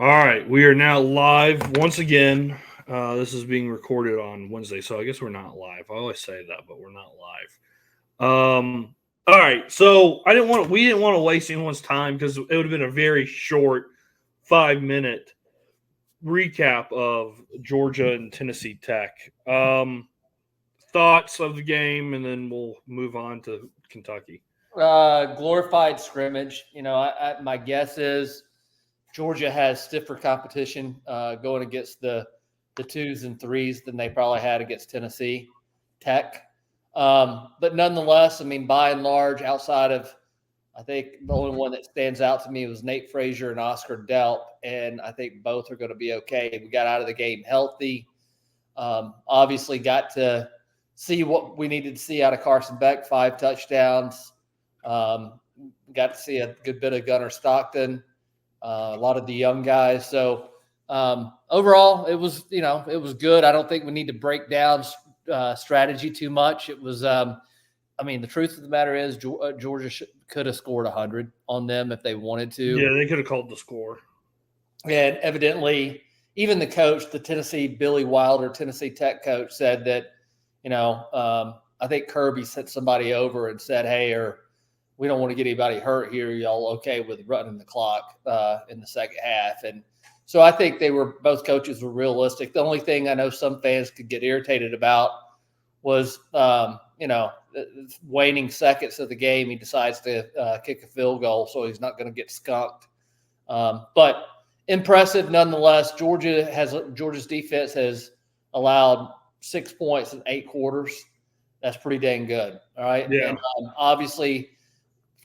All right, we are now live once again. This is being recorded on Wednesday, so I guess we're not live. I always say that, but we're not live. All right, so we didn't want to waste anyone's time because it would have been a very short 5 minute recap of Georgia and Tennessee Tech. Thoughts of the game, and then we'll move on to Kentucky. Glorified scrimmage. My guess is Georgia has stiffer competition going against the twos and threes than they probably had against Tennessee Tech. But nonetheless, I mean, by and large, outside of I think the only one that stands out to me was Nate Frazier and Oscar Delp, and I think both are going to be okay. We got out of the game healthy. Obviously, got to see what we needed to see out of Carson Beck, 5 touchdowns. Got to see a good bit of Gunnar Stockton, a lot of the young guys. So overall, it was good. I don't think we need to break down strategy too much. It was, the truth of the matter is Georgia could have scored 100 on them if they wanted to. Yeah, they could have called the score. And evidently, even the coach, the Billy Wilder, Tennessee Tech coach, said that, I think Kirby sent somebody over and said, hey, we don't want to get anybody hurt here. Y'all okay with running the clock in the second half? And so I think both coaches were realistic. The only thing I know some fans could get irritated about was, waning seconds of the game, he decides to kick a field goal, so he's not going to get skunked. But impressive nonetheless. Georgia's defense has allowed 6 points in 8 quarters. That's pretty dang good. All right. Yeah. And obviously,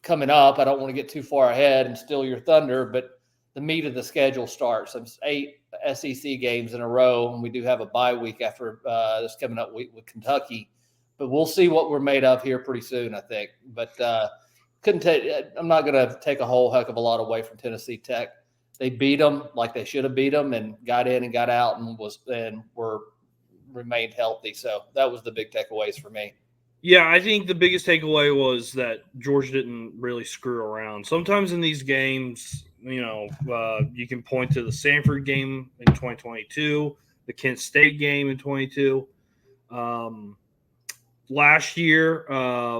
coming up, I don't want to get too far ahead and steal your thunder, but the meat of the schedule starts. It's 8 SEC games in a row, and we do have a bye week after this coming up week with Kentucky. But we'll see what we're made of here pretty soon, I think. But I'm not going to take a whole heck of a lot away from Tennessee Tech. They beat them like they should have beat them, and got in and got out, and remained healthy. So that was the big takeaways for me. Yeah, I think the biggest takeaway was that Georgia didn't really screw around. Sometimes in these games, you can point to the Sanford game in 2022, the Kent State game in 22. Last year,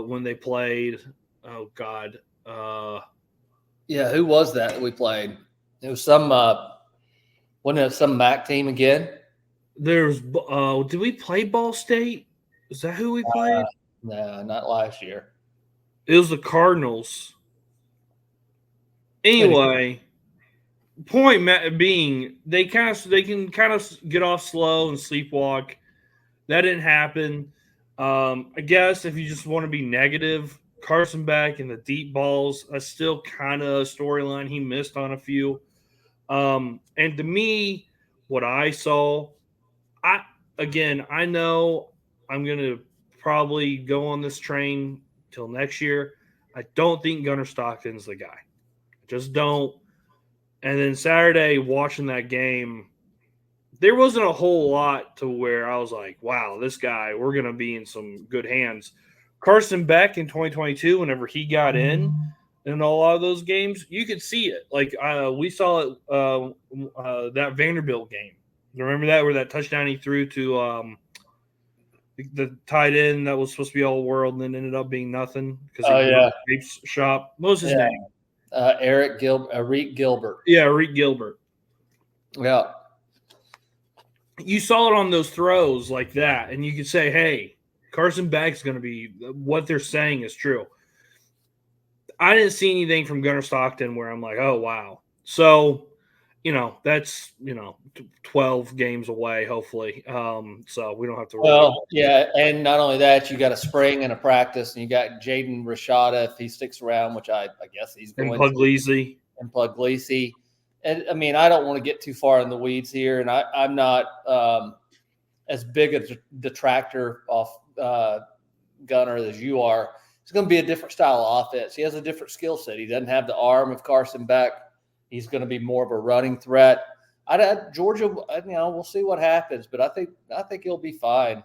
when they played, oh God, who was that we played? It was wasn't it some MAC team again? There's, did we play Ball State? Is that who we played? No, not last year. It was the Cardinals. Anyway, point being, they can kind of get off slow and sleepwalk. That didn't happen. I guess if you just want to be negative, Carson Beck and the deep balls, that's still kind of a storyline. He missed on a few. And to me, what I saw, I know I'm going to probably go on this train till next year. I don't think Gunnar Stockton's the guy. I just don't. And then Saturday, watching that game, there wasn't a whole lot to where I was like, wow, this guy, we're going to be in some good hands. Carson Beck in 2022, whenever he got in a lot of those games, you could see it. Like we saw it that Vanderbilt game. Remember that, where that touchdown he threw to the tight end that was supposed to be all world and then ended up being nothing because Apes shop. What was his name? Arik Gilbert. Yeah, Arik Gilbert. Yeah. You saw it on those throws like that, and you could say, hey, Carson Beck's going to be – what they're saying is true. I didn't see anything from Gunnar Stockton where I'm like, oh, wow. So, that's, 12 games away, hopefully. So we don't have to – Well, yeah, and not only that, you got a spring and a practice, and you got Jaden Rashada if he sticks around, which I guess he's going to. And Puglisi. And I mean, I don't want to get too far in the weeds here, and I'm not as big a detractor off Gunnar as you are. It's going to be a different style of offense. He has a different skill set. He doesn't have the arm of Carson Beck. He's going to be more of a running threat. Georgia, we'll see what happens, but I think he'll be fine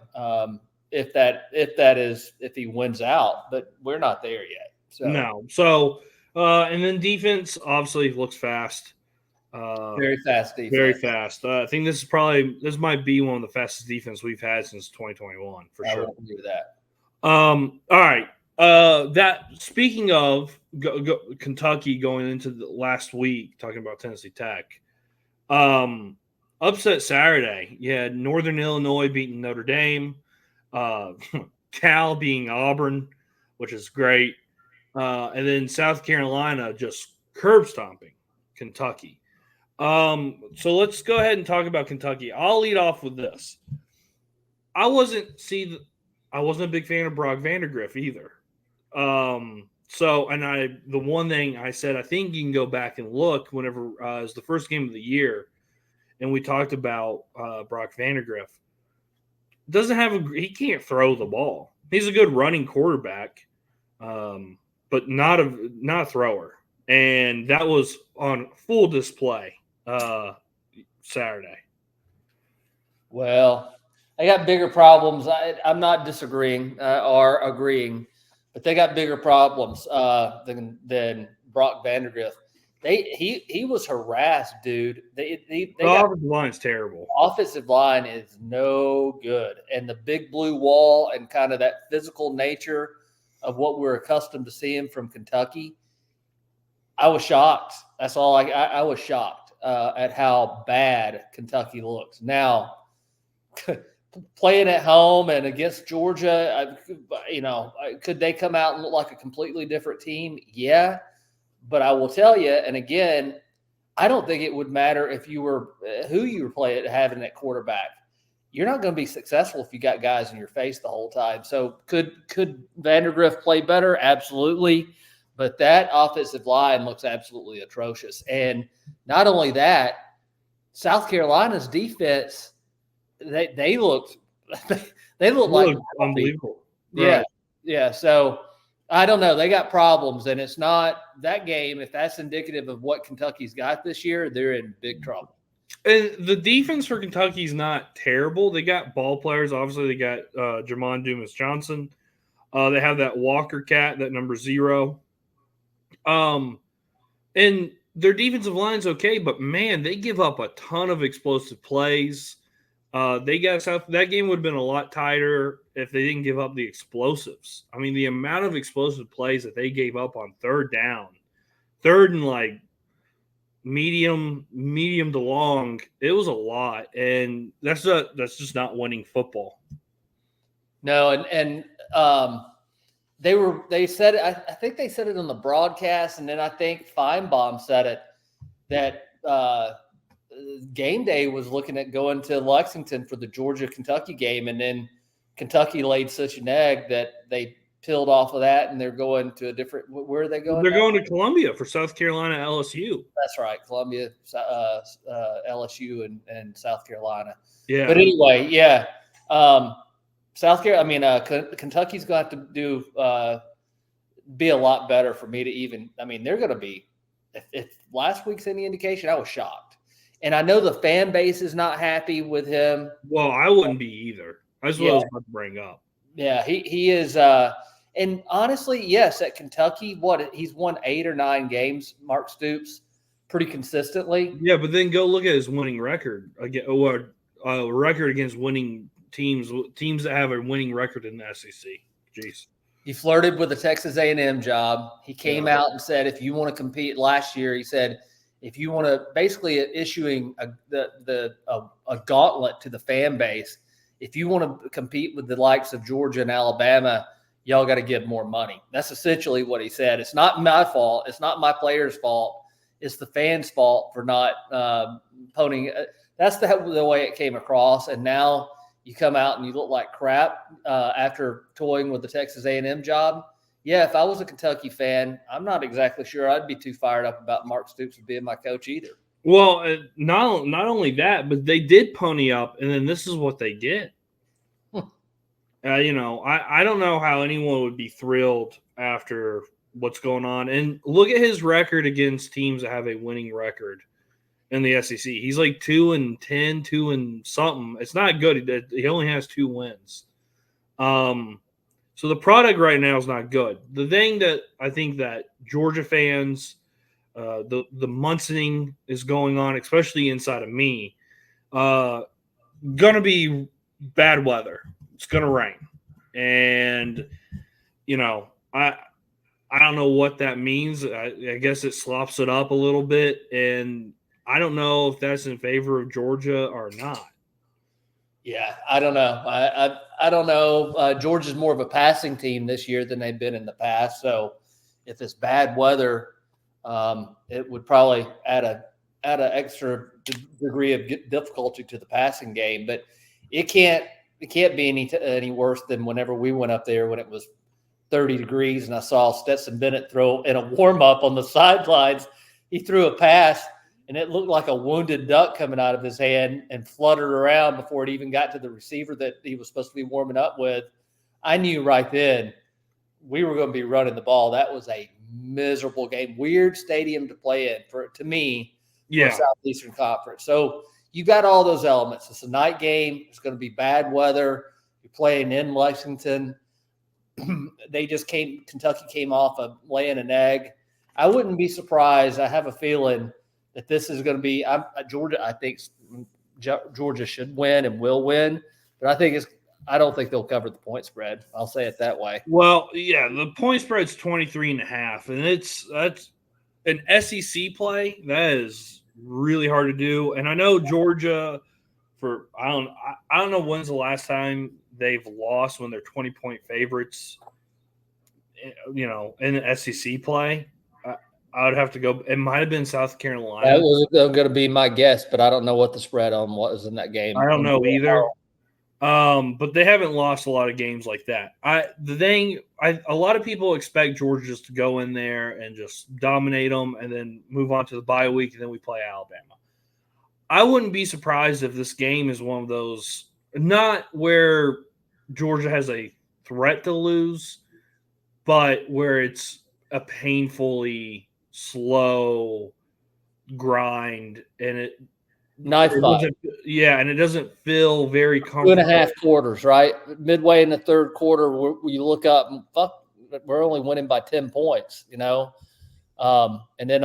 if he wins out. But we're not there yet. So. No. So and then defense obviously looks fast. Very fast defense. Very fast. I think this might be one of the fastest defense we've had since 2021 for I sure. will agree with that. All right. That speaking of Kentucky going into the last week, talking about Tennessee Tech. Upset Saturday. You had Northern Illinois beating Notre Dame, Cal beating Auburn, which is great, and then South Carolina just curb stomping Kentucky. So let's go ahead and talk about Kentucky. I'll lead off with this. I wasn't a big fan of Brock Vandagriff either. The one thing I said, I think you can go back and look whenever it was the first game of the year, and we talked about Brock Vandagriff. He can't throw the ball. He's a good running quarterback, but not a thrower. And that was on full display Saturday. Well, they got bigger problems. I'm not disagreeing or agreeing, but they got bigger problems than Brock Vandagriff. He was harassed, dude. The offensive line's terrible. Offensive line is no good, and the big blue wall and kind of that physical nature of what we're accustomed to seeing from Kentucky. I was shocked. That's all. I was shocked at how bad Kentucky looks now. Playing at home and against Georgia, could they come out and look like a completely different team? Yeah. But I will tell you, and again, I don't think it would matter if you were who you were playing having at quarterback. You're not going to be successful if you got guys in your face the whole time. So could Vandagriff play better? Absolutely. But that offensive line looks absolutely atrocious. And not only that, South Carolina's defense, they look like unbelievable. Yeah. Right. Yeah. So I don't know. They got problems, and it's not that game. If that's indicative of what Kentucky's got this year, they're in big trouble. And the defense for Kentucky is not terrible. They got ball players. Obviously, they got Jamon Dumas-Johnson. They have that Walker cat, that number 0. And their defensive line's okay, but man, they give up a ton of explosive plays. That game would have been a lot tighter if they didn't give up the explosives. I mean, the amount of explosive plays that they gave up on third and like medium to long, it was a lot, and that's just not winning football. No, and they said it, I think they said it on the broadcast, and then I think Feinbaum said it that game day was looking at going to Lexington for the Georgia-Kentucky game, and then Kentucky laid such an egg that they peeled off of that, and they're going to a different – where are they going? They're going to Columbia for South Carolina LSU. That's right, Columbia, LSU, and South Carolina. Yeah. But anyway, yeah, Kentucky's going to have to be a lot better for me to even – they're going to be – if last week's any indication, I was shocked. And I know the fan base is not happy with him. Well, I wouldn't be either. That's what I was about to bring up. Yeah, he is. And honestly, yes, at Kentucky, he's won 8 or 9 games, Mark Stoops, pretty consistently. Yeah, but then go look at his winning record record against winning teams that have a winning record in the SEC. Jeez. He flirted with the Texas A&M job. He came out and said, if you want to compete last year, he said, if you want to basically issuing a gauntlet to the fan base, if you want to compete with the likes of Georgia and Alabama, y'all got to give more money. That's essentially what he said. It's not my fault. It's not my players' fault. It's the fans' fault for not ponying. That's the way it came across. And now you come out and you look like crap after toying with the Texas A&M job. Yeah, if I was a Kentucky fan, I'm not exactly sure I'd be too fired up about Mark Stoops being my coach either. Well, not only that, but they did pony up, and then this is what they did. I don't know how anyone would be thrilled after what's going on. And look at his record against teams that have a winning record in the SEC. He's like 2-10, 2-something. It's not good. He only has 2 wins. So the product right now is not good. The thing that I think that Georgia fans, the Munsoning is going on, especially inside of me. Gonna be bad weather. It's gonna rain, and I don't know what that means. I guess it slops it up a little bit, and I don't know if that's in favor of Georgia or not. Yeah, I don't know. I don't know. Georgia's more of a passing team this year than they've been in the past. So if it's bad weather, it would probably add an extra degree of difficulty to the passing game. But it can't be any worse than whenever we went up there when it was 30 degrees and I saw Stetson Bennett throw in a warm up on the sidelines. He threw a pass and it looked like a wounded duck coming out of his hand and fluttered around before it even got to the receiver that he was supposed to be warming up with. I knew right then we were going to be running the ball. That was a miserable game. Weird stadium to play in to me, for Southeastern Conference. So you got all those elements. It's a night game. It's going to be bad weather. You're playing in Lexington. Kentucky came off of laying an egg. I wouldn't be surprised. I have a feeling that this is going to be Georgia. I think Georgia should win and will win, but I don't think they'll cover the point spread. I'll say it that way. Well, yeah, the point spread's 23.5, and that's an SEC play. That is really hard to do. And I know Georgia I don't know when's the last time they've lost when they're 20-point favorites, in the SEC play. I would have to go. It might have been South Carolina. That was going to be my guess, but I don't know what the spread on what was in that game. I don't know either. But they haven't lost a lot of games like that. A lot of people expect Georgia just to go in there and just dominate them and then move on to the bye week, and then we play Alabama. I wouldn't be surprised if this game is one of those, not where Georgia has a threat to lose, but where it's a painfully slow grind, and it doesn't feel very comfortable. 2.5 quarters, right? Midway in the third quarter, you look up and we're only winning by 10 points, and then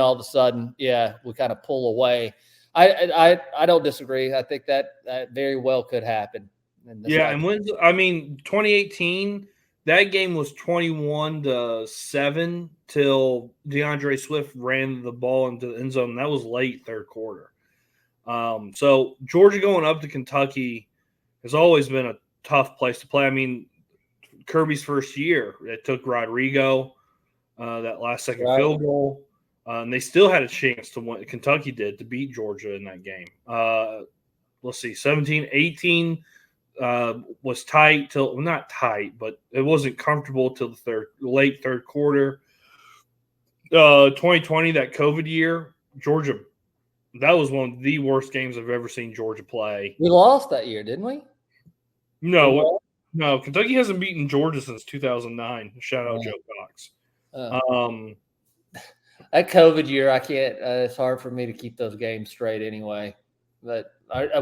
all of a sudden, we kind of pull away. I don't disagree. I think that very well could happen. And 2018. That game was 21-7 till DeAndre Swift ran the ball into the end zone. That was late third quarter. So Georgia going up to Kentucky has always been a tough place to play. I mean, Kirby's first year, it took Rodrigo that last second field goal. And they still had a chance to win. Kentucky did to beat Georgia in that game. Let's see, 17-18. Was tight not tight, but it wasn't comfortable till the late third quarter. 2020, that COVID year, Georgia, that was one of the worst games I've ever seen Georgia play. We lost that year, didn't we? No, Kentucky hasn't beaten Georgia since 2009. Shout out Joe Cox. That COVID year, I can't. It's hard for me to keep those games straight anyway. But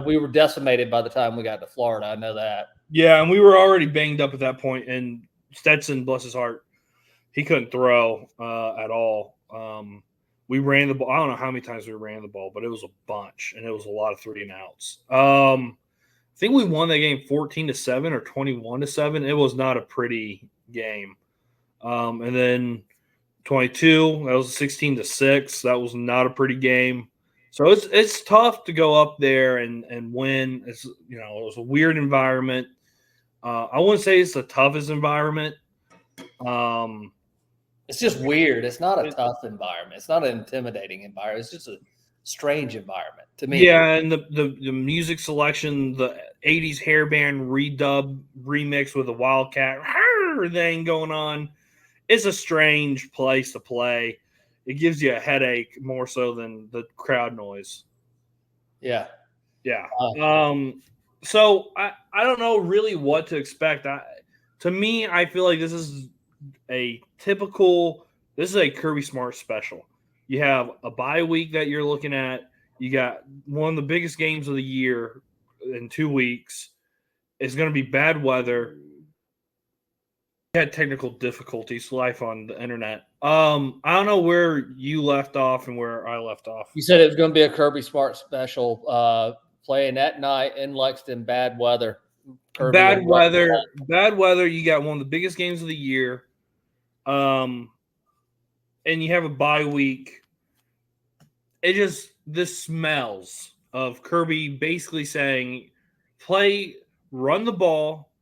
we were decimated by the time we got to Florida. I know that. Yeah, and we were already banged up at that point. And Stetson, bless his heart, he couldn't throw at all. We ran the ball. I don't know how many times we ran the ball, but it was a bunch, and it was a lot of 3-and-outs. I think we won that game 14-7 or 21-7. It was not a pretty game. And then 22, that was 16-6. That was not a pretty game. So it's tough to go up there and win. It was a weird environment. I wouldn't say it's the toughest environment. It's just weird. It's not a tough environment. It's not an intimidating environment. It's just a strange environment to me. Yeah, and the music selection, the 80s hairband redub remix with the Wildcat thing going on. It's a strange place to play. It gives you a headache more so than the crowd noise. Yeah. Yeah. So I don't know really what to expect. To me, I feel like this is a Kirby Smart special. You have a bye week that you're looking at. You got one of the biggest games of the year in 2 weeks. It's going to be bad weather. We had technical difficulties, life on the internet. I don't know where you left off and where I left off. You said it was going to be a Kirby Smart special, playing that night in Lexington, bad weather. Bad weather. You got one of the biggest games of the year, and you have a bye week. This smells of Kirby basically saying, run the ball,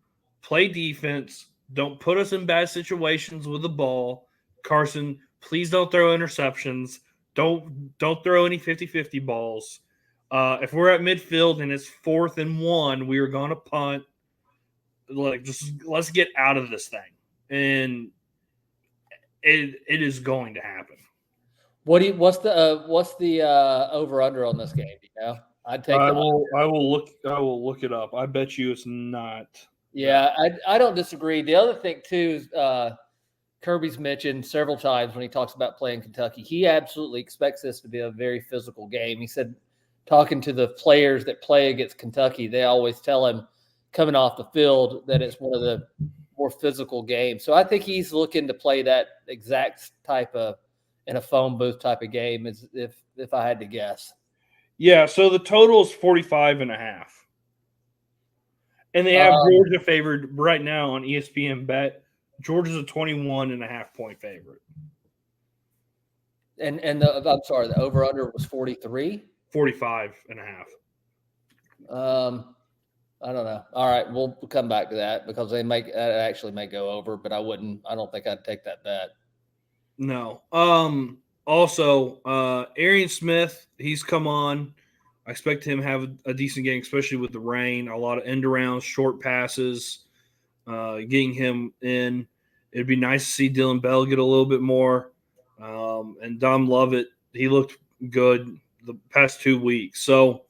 play defense, don't put us in bad situations with the ball. Carson, please don't throw interceptions. Don't throw any 50-50 balls. If we're at midfield and it's 4th and 1, we are going to punt. Let's get out of this thing. And it is going to happen. What's the over under on this game? You know, I'd take. I will look it up. I bet you it's not. Yeah, I don't disagree. The other thing too is Kirby's mentioned several times when he talks about playing Kentucky. He absolutely expects this to be a very physical game. He said, talking to the players that play against Kentucky, they always tell him coming off the field that it's one of the more physical games. So I think he's looking to play that exact type of in a phone booth type of game, as if I had to guess. Yeah, so the total is 45.5. And they have Georgia favored right now on ESPN Bet. Georgia's a 21.5 point favorite. And I'm sorry, the over under was 43? 45.5. I don't know. All right, we'll come back to that because they actually may go over, but I don't think I'd take that bet. No. Also, Arian Smith, he's come on. I expect him to have a decent game, especially with the rain. A lot of end arounds, short passes, getting him in. It'd be nice to see Dylan Bell get a little bit more. And Dom Lovett, he looked good the past 2 weeks. So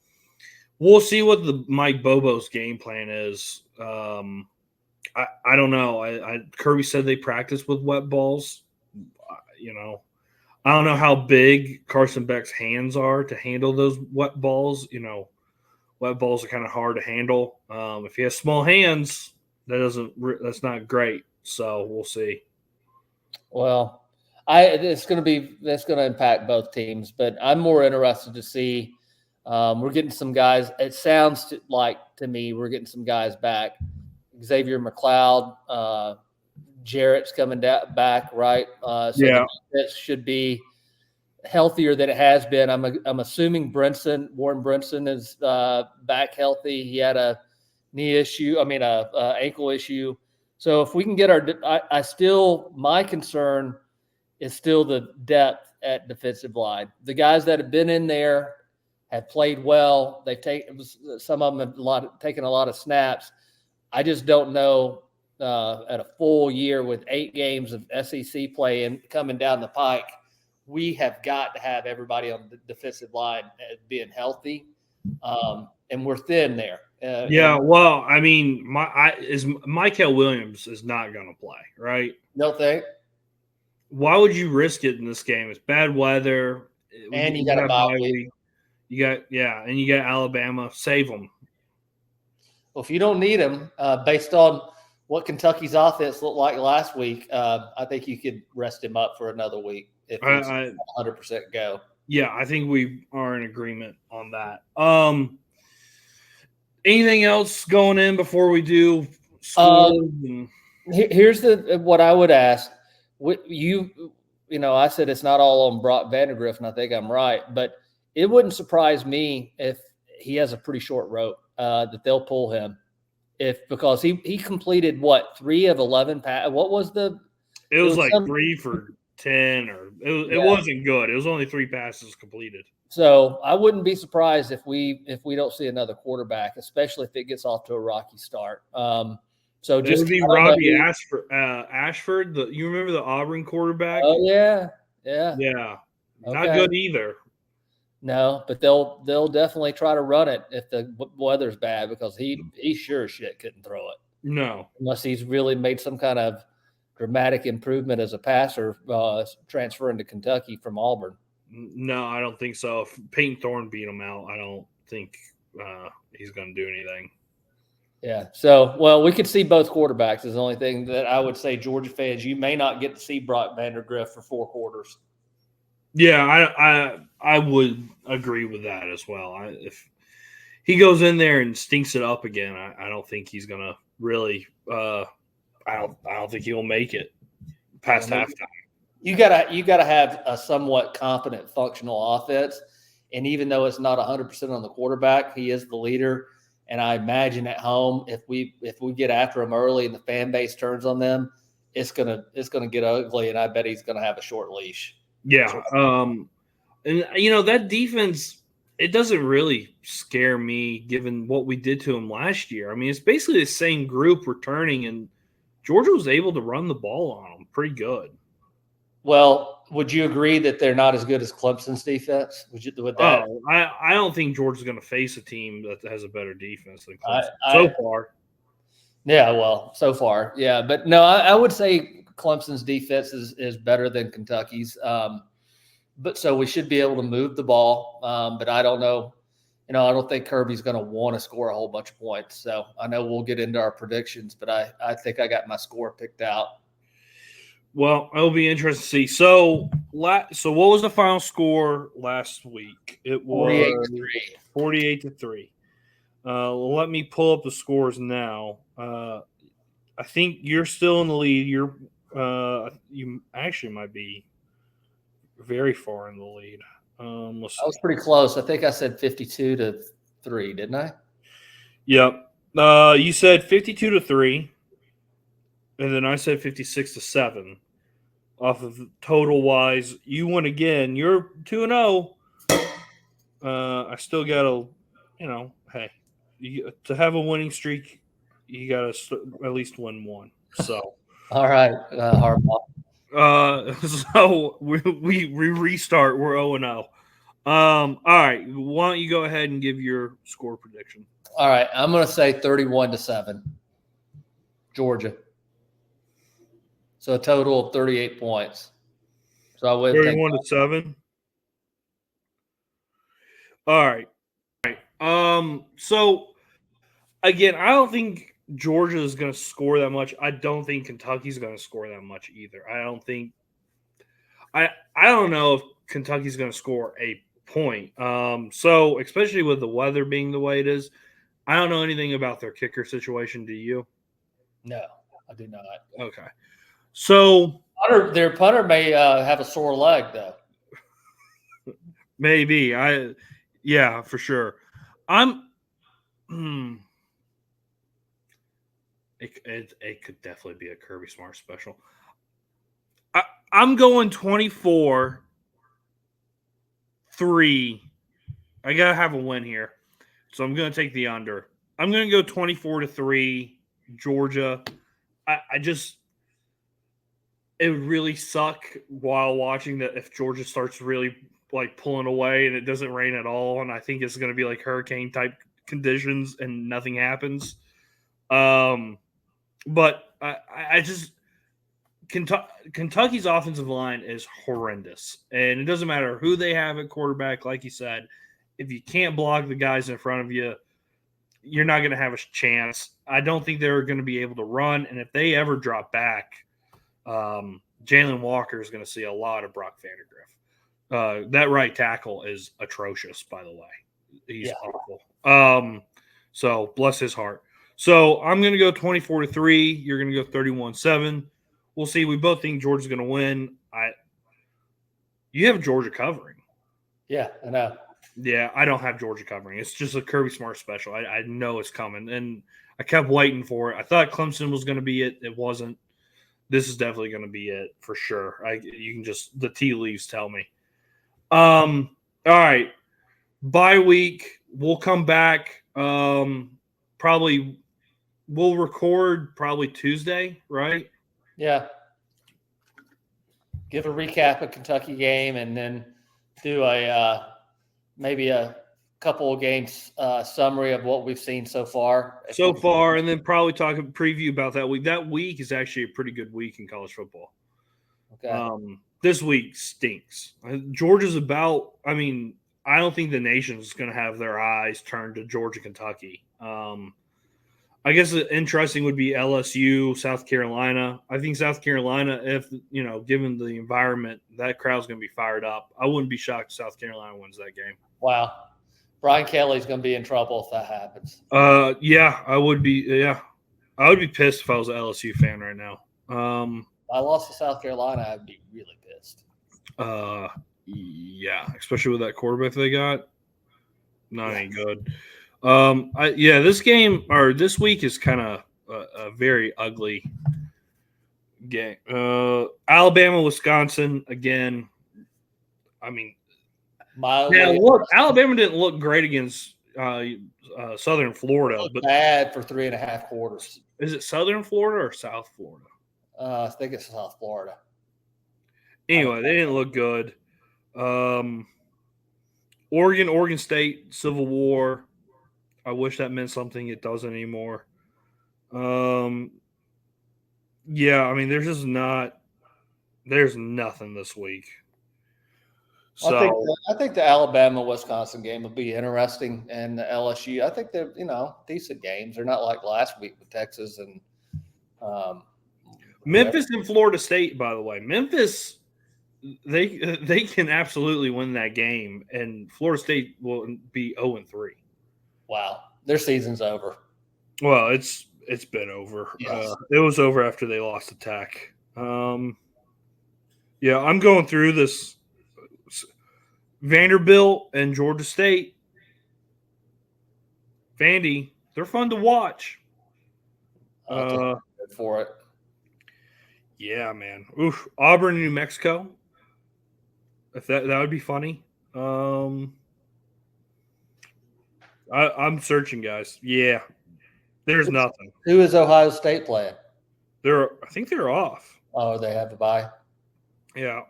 we'll see what the Mike Bobo's game plan is. I don't know. Kirby said they practice with wet balls. I don't know how big Carson Beck's hands are to handle those wet balls. Wet balls are kind of hard to handle. If he has small hands, that's not great. So we'll see. Well, that's going to impact both teams, but I'm more interested to see. We're getting some guys. It sounds to me we're getting some guys back. Xavier McLeod, Jarrett's coming back, right? So yeah, it should be healthier than it has been. I'm assuming Warren Brinson is back healthy. He had a knee issue. A ankle issue. So if we can get my concern is still the depth at defensive line. The guys that have been in there have played well. Some of them have taken a lot of snaps. I just don't know. At a full year with 8 games of SEC play and coming down the pike, we have got to have everybody on the defensive line being healthy, and we're thin there. Michael Williams is not going to play, right? No think. Why would you risk it in this game? It's bad weather, and you got a bye week. And you got Alabama. Save them. Well, if you don't need them, based on what Kentucky's offense looked like last week, I think you could rest him up for another week if he's 100% go. Yeah, I think we are in agreement on that. Anything else going in before we do scores? Here's what I would ask. I said it's not all on Brock Vandagriff, and I think I'm right, but it wouldn't surprise me if he has a pretty short rope that they'll pull him. Because he completed 3 of 11 pass. What was the? It was like 3 for 10, or it wasn't good. It was only 3 passes completed. So I wouldn't be surprised if we don't see another quarterback, especially if it gets off to a rocky start. So it would be Robbie Ashford. You remember the Auburn quarterback? Oh yeah. Not good either. No, but they'll definitely try to run it if the weather's bad, because he sure as shit couldn't throw it. No, unless he's really made some kind of dramatic improvement as a passer, transferring to Kentucky from Auburn. No, I don't think so. If Peyton Thorne beat him out, I don't think he's going to do anything. Yeah. So, well, we could see both quarterbacks is the only thing that I would say, Georgia fans, you may not get to see Brock Vandergrift for 4 quarters. Yeah, I would agree with that as well. If he goes in there and stinks it up again, I don't think he's gonna really. I don't think he'll make it past halftime. You gotta have a somewhat competent, functional offense. And even though it's not 100% on the quarterback, he is the leader. And I imagine at home, if we get after him early and the fan base turns on them, it's gonna get ugly. And I bet he's gonna have a short leash. Yeah. And that defense, it doesn't really scare me given what we did to him last year. I mean, it's basically the same group returning, and Georgia was able to run the ball on them pretty good. Well, would you agree that they're not as good as Clemson's defense? Would that? Oh, I don't think Georgia's going to face a team that has a better defense than Clemson so far. Yeah, well, so far, yeah, but no, I would say Clemson's defense is better than Kentucky's. But so we should be able to move the ball. But I don't know. I don't think Kirby's going to want to score a whole bunch of points. So I know we'll get into our predictions, but I think I got my score picked out. Well, it'll be interesting to see. So what was the final score last week? It was 48-3. Let me pull up the scores now. I think you're still in the lead. You actually might be very far in the lead. I was pretty close. I think I said 52-3, didn't I? Yep. You said 52-3. And then I said 56-7. Off of total wise, you won again. You're 2-0. I still got to, hey, to have a winning streak, you got to at least win one. So, all right, Harbaugh. So we restart. We're 0-0. All right. Why don't you go ahead and give your score prediction? All right, I'm going to say 31-7, Georgia. So a total of 38 points. So I would 31-7. All right. So again, I don't think Georgia is going to score that much. I don't think Kentucky's going to score that much either. I don't know if Kentucky's going to score a point. So especially with the weather being the way it is, I don't know anything about their kicker situation. Do you? No, I do not. Okay. So their punter may have a sore leg, though. Maybe. Yeah, for sure. It could definitely be a Kirby Smart special. I'm going 24-3. I gotta have a win here, so I'm gonna take the under. I'm gonna go 24-3, Georgia. It would really suck while watching that if Georgia starts really like pulling away and it doesn't rain at all, and I think it's going to be like hurricane type conditions and nothing happens. But I just Kentucky's offensive line is horrendous, and it doesn't matter who they have at quarterback. Like you said, if you can't block the guys in front of you, you're not going to have a chance. I don't think they're going to be able to run, and if they ever drop back, Jalen Walker is going to see a lot of Brock Vandergrift. That right tackle is atrocious, by the way. He's awful. So bless his heart. So I'm going to go 24-3. You're going to go 31-7. We'll see. We both think Georgia's going to win. You have Georgia covering. Yeah, I know. Yeah, I don't have Georgia covering. It's just a Kirby Smart special. I know it's coming, and I kept waiting for it. I thought Clemson was going to be it. It wasn't. This is definitely going to be it for sure. You can just the tea leaves tell me. All right, bye week. We'll come back. Probably we'll record probably Tuesday, right? Yeah. Give a recap of Kentucky game and then do maybe a couple of games summary of what we've seen so far. And then probably talk a preview about that week. That week is actually a pretty good week in college football. Okay. This week stinks. Georgia's about. I mean, I don't think the nation's going to have their eyes turned to Georgia, Kentucky. I guess interesting would be LSU, South Carolina. I think South Carolina, if given the environment, that crowd's going to be fired up. I wouldn't be shocked if South Carolina wins that game. Wow. Brian Kelly's going to be in trouble if that happens. Yeah, I would be. Yeah, I would be pissed if I was an LSU fan right now. If I lost to South Carolina, I'd be really pissed. Yeah, especially with that quarterback they got. Not any good. This week is kind of a very ugly game. Alabama, Wisconsin again. I mean, Alabama didn't look great against Southern Florida, but bad for 3.5 quarters. Is it Southern Florida or South Florida? I think it's South Florida. Anyway, they didn't look good. Oregon State, Civil War. I wish that meant something. It doesn't anymore. Yeah, I mean, there's nothing this week. So I think the Alabama-Wisconsin game will be interesting, and the LSU. I think they're decent games. They're not like last week with Texas and Memphis and Florida State. By the way, Memphis they can absolutely win that game, and Florida State will be 0-3. Wow, their season's over. Well, it's been over. Yes. It was over after they lost to Tech. Yeah, I'm going through this. Vanderbilt and Georgia State. Vandy, they're fun to watch. For it. Yeah, man. Oof. Auburn, New Mexico. If that would be funny. I'm searching, guys. Yeah. There's nothing. Who is Ohio State playing? I think they're off. Oh, they have to bye. Yeah.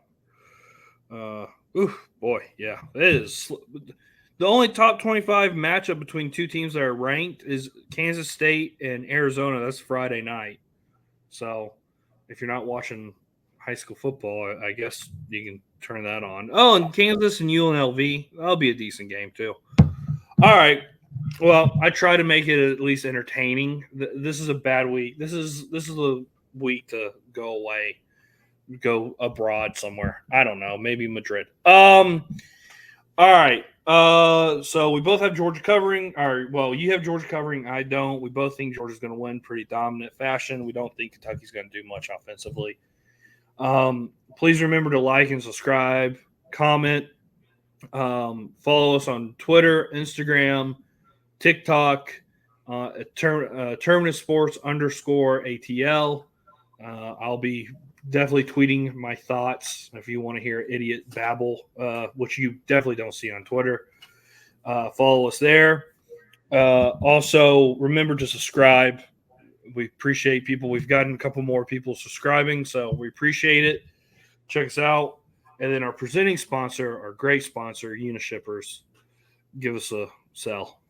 Boy, yeah. It is. The only top 25 matchup between two teams that are ranked is Kansas State and Arizona. That's Friday night. So if you're not watching high school football, I guess you can turn that on. Oh, and Kansas and UNLV. That'll be a decent game too. All right. Well, I try to make it at least entertaining. This is a bad week. This is a week to go away, go abroad somewhere. I don't know, maybe Madrid. All right. So we both have Georgia covering. Well, you have Georgia covering. I don't. We both think Georgia's going to win pretty dominant fashion. We don't think Kentucky's going to do much offensively. Please remember to like and subscribe, comment, follow us on Twitter, Instagram, TikTok, at Terminus Sports _ATL. I'll be definitely tweeting my thoughts if you want to hear idiot babble, which you definitely don't see on Twitter. Follow us there. Also, remember to subscribe. We appreciate people. We've gotten a couple more people subscribing, so we appreciate it. Check us out. And then our presenting sponsor, our great sponsor, Unishippers, give us a sell.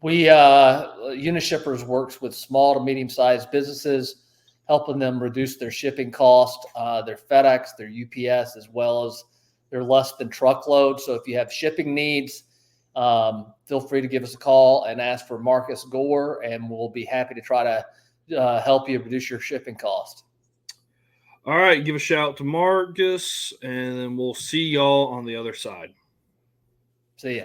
Unishippers works with small to medium-sized businesses, helping them reduce their shipping cost, their FedEx, their UPS, as well as their less than truckload. So if you have shipping needs, feel free to give us a call and ask for Marcus Gore, and we'll be happy to try to help you reduce your shipping cost. All right, give a shout out to Marcus, and then we'll see y'all on the other side. See ya.